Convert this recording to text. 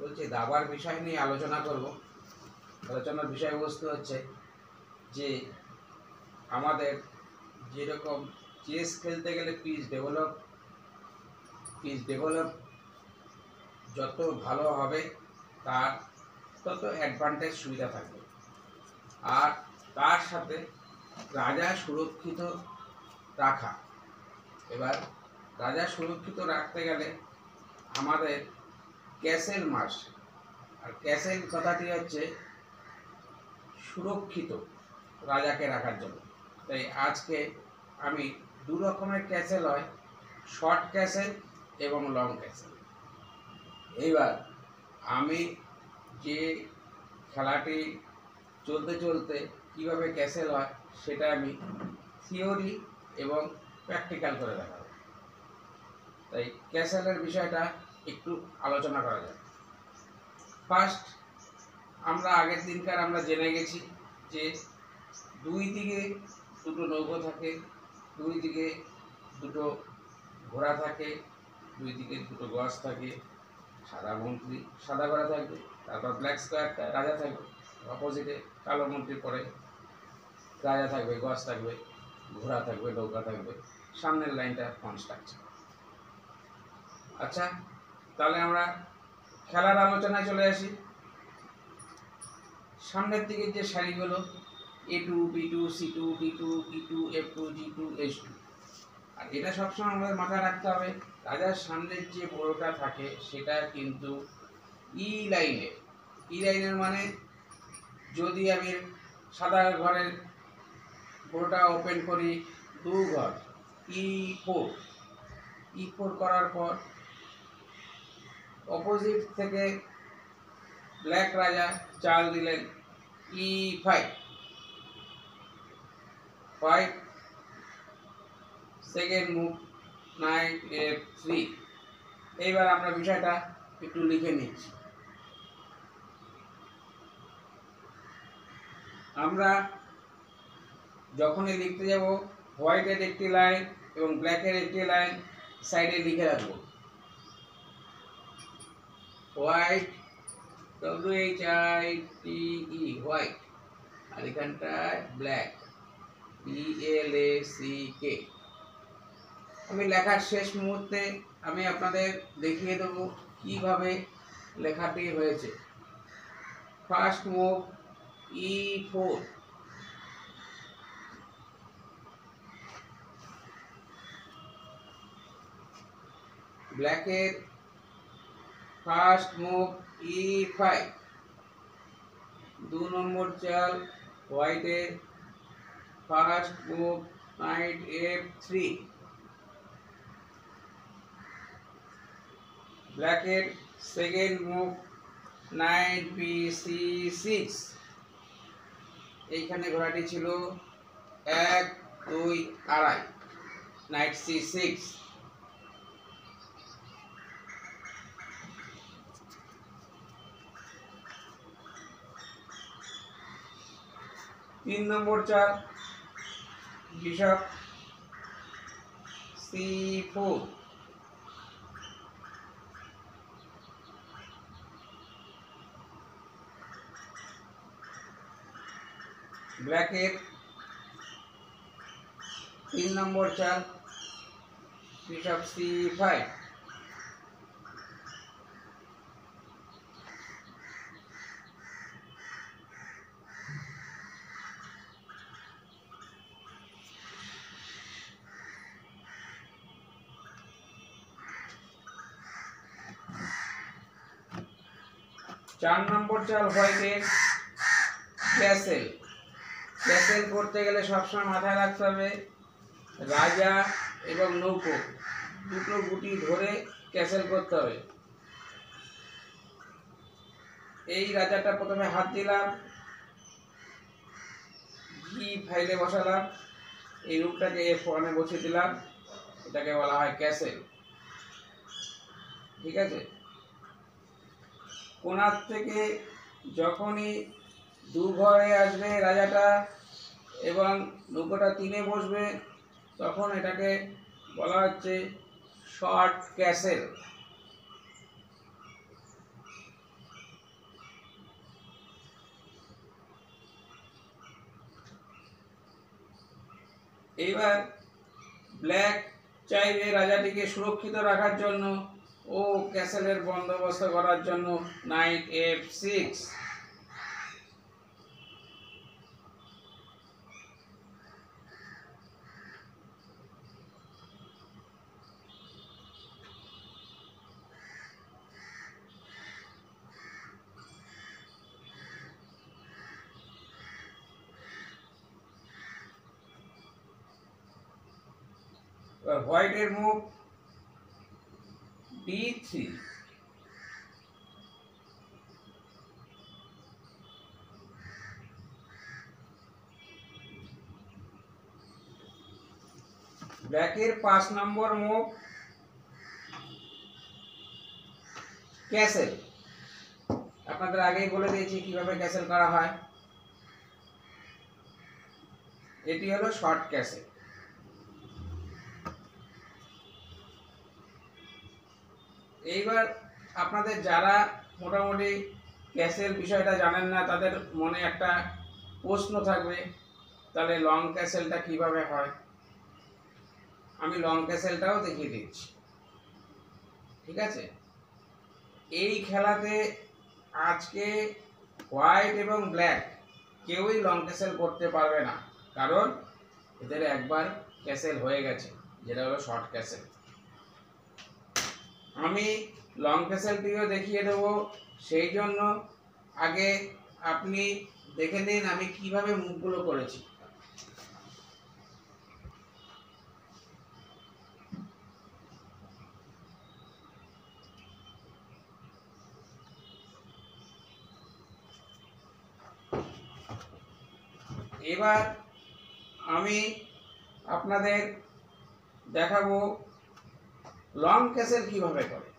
বলছি দাবার বিষয় নিয়ে আলোচনা করব। আলোচনার বিষয়বস্তু হচ্ছে যে আমাদের যেরকম চেস খেলতে গেলে পিচ ডেভেলপ যত ভালো হবে তার তত অ্যাডভান্টেজ সুবিধা থাকবে। আর তার সাথে রাজা সুরক্ষিত রাখা। এবার রাজা সুরক্ষিত রাখতে গেলে আমাদের ক্যাসেল মাস্ট। আর ক্যাসেল কথাটি হচ্ছে সুরক্ষিত রাজাকে রাখার জন্য। তাই আজকে আমি দু রকমের ক্যাসেল হয়, শর্ট ক্যাসেল এবং লং ক্যাসেল। এইবার আমি যে খেলাটি চলতে চলতে কীভাবে ক্যাসেল হয় সেটা আমি থিওরি এবং প্র্যাকটিক্যাল করে দেখাবো। তাই ক্যাসেলের বিষয়টা একটু আলোচনা করা যায়। ফার্স্ট আমরা আগের দিনকার আমরা জেনে গেছি যে দুই দিকে দুটো নৌকো থাকে, দুই দিকে দুটো ঘোড়া থাকে, দুই দিকে দুটো গজ থাকে, সাদা মন্ত্রী সাদা ঘোড়া থাকবে, তারপর ব্ল্যাক স্কোয়ারটা রাজা থাকবে, অপোজিটে কালো মন্ত্রী পরে রাজা থাকবে, গজ থাকবে, ঘোড়া থাকবে, নৌকা থাকবে, সামনের লাইনটা কনস্ট্রাকচার। আচ্ছা, তাহলে আমরা খেলার আলোচনায় চলে আসি। সামনের দিকে যে সারিগুলো A2, B2, C2, D2, E2, F2, G2, H2, আর এটা সবসময় আমাদের মাথায় রাখতে হবে রাজার সামনের যে বড়টা থাকে সেটা কিন্তু ই লাইনের মানে যদি আমি সাদা ঘরের বড়টা ওপেন করি দু ঘর E4 করার পর অপোজিট থেকে ব্ল্যাক রাজা চাল দিলেন E5, second move night F3। এইবার আমরা বিষয়টা একটু লিখে নিচ্ছি। আমরা যখনই লিখতে যাব হোয়াইটের একটি লাইন এবং ব্ল্যাকের একটি লাইন সাইডে লিখে রাখবো। হোয়াইট WHITE হোয়াইট, আর এখানটায় ব্ল্যাক BLACK। আমি লেখার শেষ মুহূর্তে আমি আপনাদের দেখিয়ে দেব কিভাবে লেখাটি হয়েছে। ফার্স্ট মুভ E4, ব্ল্যাকের ফার্স্ট মুভ E5, দু নম্বর চাল হোয়াইটের ফার্স্ট মুভ নাইট F3, ব্ল্যাকের সেকেন্ড মুভ নাইট BC6। এইখানে ঘোড়াটি ছিল 1 2 আড়াই, নাইট C6। তিন নম্বর চাল বিশপ C4, ব্ল্যাকের তিন নম্বর চাল বিশপ C5, চার নম্বর চাল হোয়াইটের ক্যাসেল। ক্যাসেল করতে গেলে সবসময় মাথায় রাখতে হবে রাজা এবং নৌকো দুটো গুটি ধরে ক্যাসেল করতে হবে। এই রাজাটা প্রথমে হাত দিলাম, E5 বসালাম, এই রূপটাকে F1 বসিয়ে দিলাম, এটাকে বলা হয় ক্যাসেল। ঠিক আছে, কোণার থেকে যখনই দু ঘরে আসবে রাজাটা এবং নৌকোটা তিনে বসবে তখন এটাকে বলা হচ্ছে শর্ট ক্যাসেল। এইবার ব্ল্যাক চাইবে রাজাটিকে সুরক্ষিত রাখার জন্য ও ক্যাসেলের বন্দোবস্ত করার জন্য নাইট F6। হোয়াইটের মুভ D3, ব্ল্যাকের 5 নম্বর মুভ ক্যাসেল। আপনাদের আগেই বলে দিয়েছি কিভাবে ক্যাসেল করা হয়। এটি হলো শর্ট ক্যাসেল। এইবার আপনাদের যারা মোটামুটি ক্যাসেল বিষয়টা জানেন না তাদের মনে একটা প্রশ্ন থাকবে, তাহলে লং ক্যাসেলটা কিভাবে হয়। আমি লং ক্যাসেলটাও দেখিয়ে দিচ্ছি, ঠিক আছে। এই খেলাতে আজকে হোয়াইট এবং ব্ল্যাক কেউই লং ক্যাসেল করতে পারবে না, কারণ এদের একবার ক্যাসেল হয়ে গেছে, যেটা হলো শর্ট ক্যাসেল। আমি লং ক্যাসেলটিও দেখিয়ে দেবো, সেই জন্য আগে আপনি দেখে নিন আমি কিভাবে মুভগুলো করেছি। এবার আমি আপনাদের দেখাবো লং ক্যাসেল কিভাবে করে।